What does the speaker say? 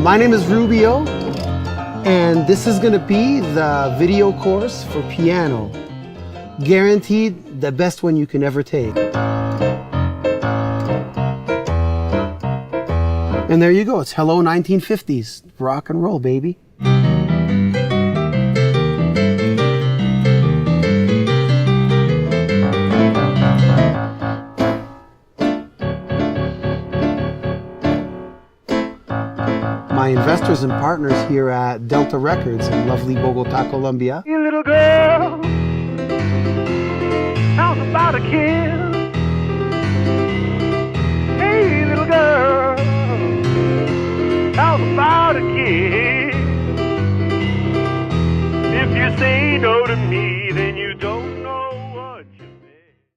My name is Rubio, and this is going to be the video course for piano. Guaranteed the best one you can ever take. And there you go. It's Hello 1950s. Rock and roll, baby. My investors and partners here at Delta Records in lovely Bogota, Colombia. Hey, little girl, how's about a kiss? Hey, little girl, how's about a kiss? If you say no to me, then